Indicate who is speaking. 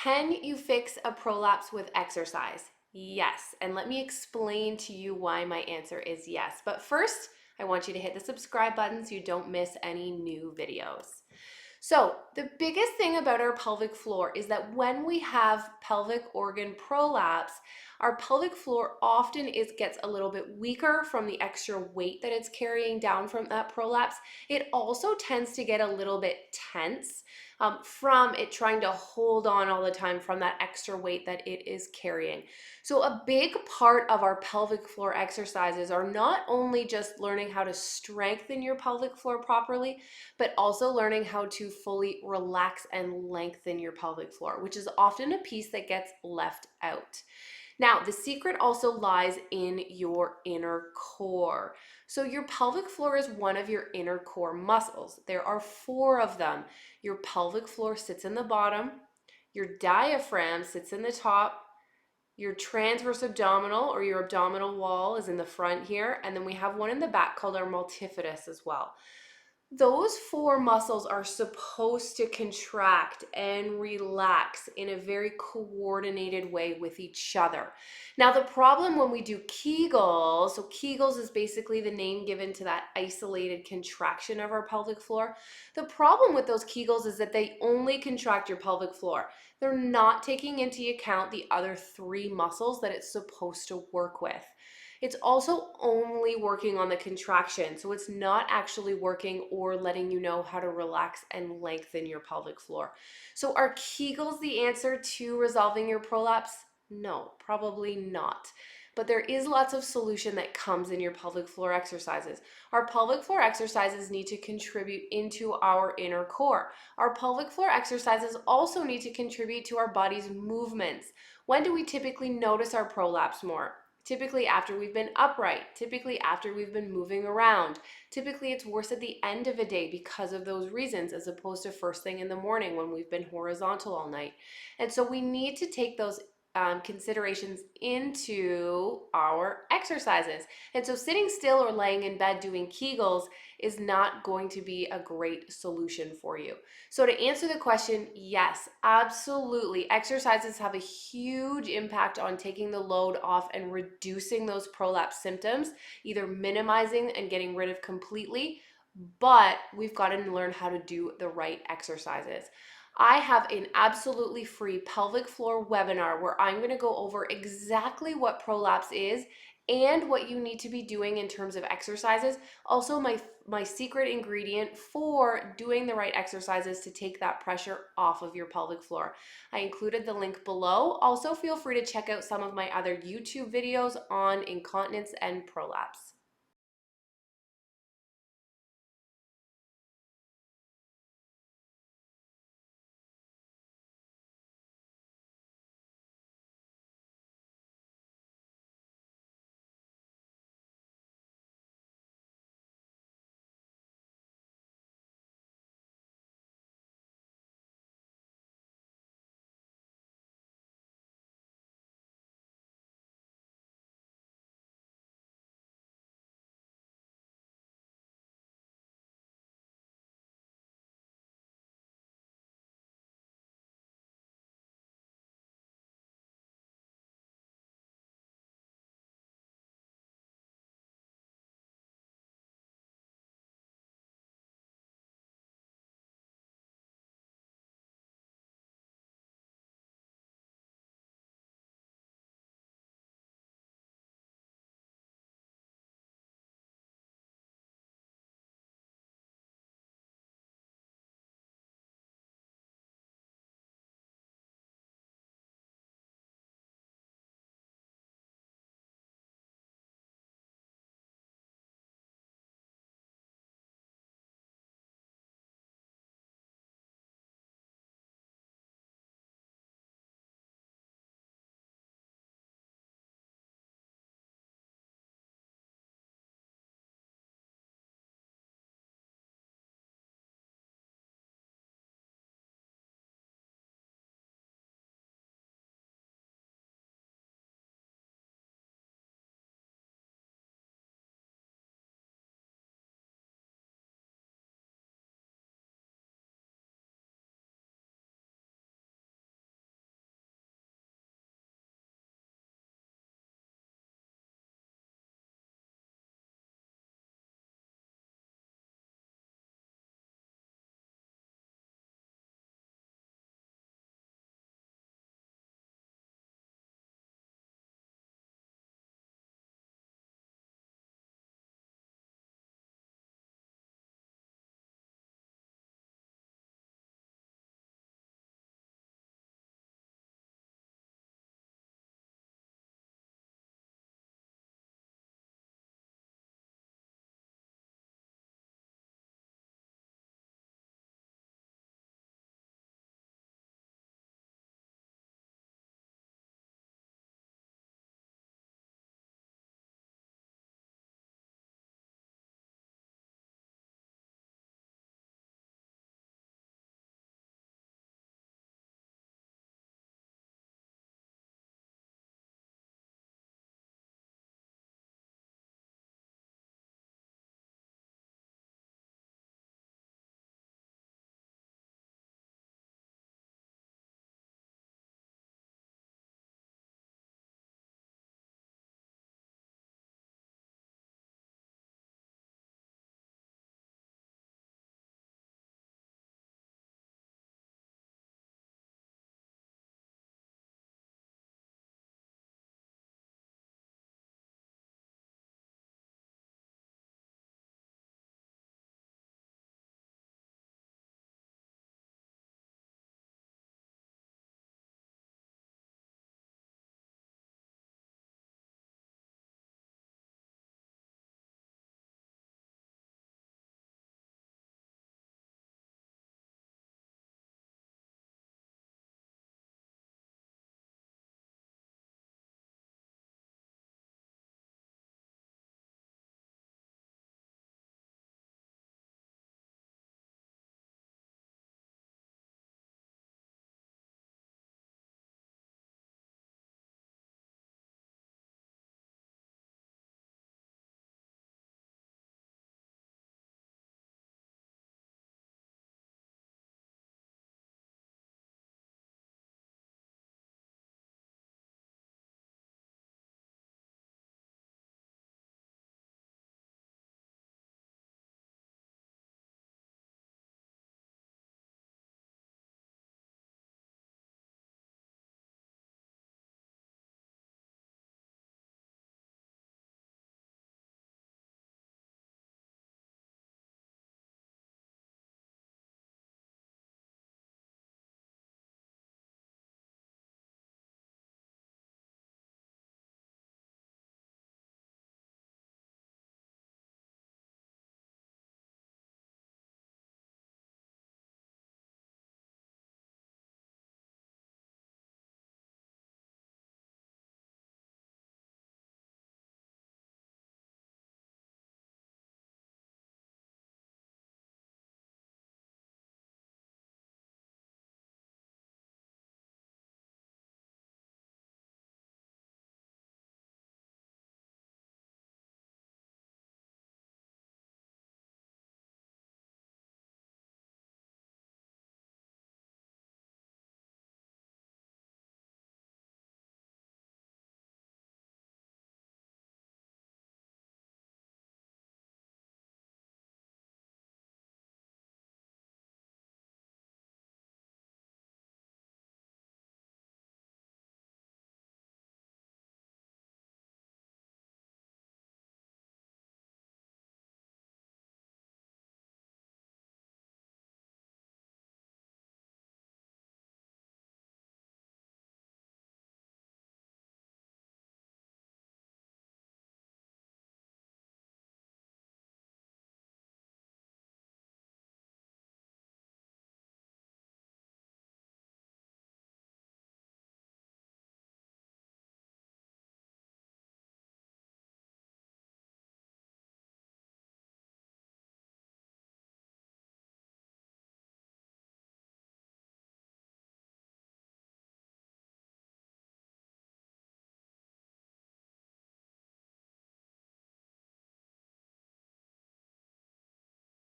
Speaker 1: Can you fix a prolapse with exercise? Yes. And let me explain to you why my answer is yes. But first, I want you to hit the subscribe button so you don't miss any new videos. So, the biggest thing about our pelvic floor is that when we have pelvic organ prolapse, our pelvic floor often gets a little bit weaker from the extra weight that it's carrying down from that prolapse. It also tends to get a little bit tense from it trying to hold on all the time from that extra weight that it is carrying. So, a big part of our pelvic floor exercises are not only just learning how to strengthen your pelvic floor properly, but also learning how to fully relax and lengthen your pelvic floor, which is often a piece that gets left out. Now, the secret also lies in your inner core. So, your pelvic floor is one of your inner core muscles. There are 4 of them. Your pelvic floor sits in the bottom, your diaphragm sits in the top, your transverse abdominal or your abdominal wall is in the front here, and then we have one in the back called our multifidus as well. Those 4 muscles are supposed to contract and relax in a very coordinated way with each other. Now, the problem when we do Kegels, so Kegels is basically the name given to that isolated contraction of our pelvic floor. The problem with those Kegels is that they only contract your pelvic floor. They're not taking into account the other 3 muscles that it's supposed to work with. It's also only working on the contraction, so it's not actually working or letting you know how to relax and lengthen your pelvic floor. So are Kegels the answer to resolving your prolapse? No, probably not. But there is lots of solution that comes in your pelvic floor exercises. Our pelvic floor exercises need to contribute into our inner core. Our pelvic floor exercises also need to contribute to our body's movements. When do we typically notice our prolapse more? Typically after we've been upright, typically after we've been moving around. Typically it's worse at the end of a day because of those reasons as opposed to first thing in the morning when we've been horizontal all night. And so we need to take those considerations into our exercises. And so sitting still or laying in bed doing Kegels is not going to be a great solution for you. So to answer the question, yes, absolutely. Exercises have a huge impact on taking the load off and reducing those prolapse symptoms, either minimizing and getting rid of completely, but we've got to learn how to do the right exercises. I have an absolutely free pelvic floor webinar where I'm going to go over exactly what prolapse is and what you need to be doing in terms of exercises. Also, my secret ingredient for doing the right exercises to take that pressure off of your pelvic floor. I included the link below. Also, feel free to check out some of my other YouTube videos on incontinence and prolapse.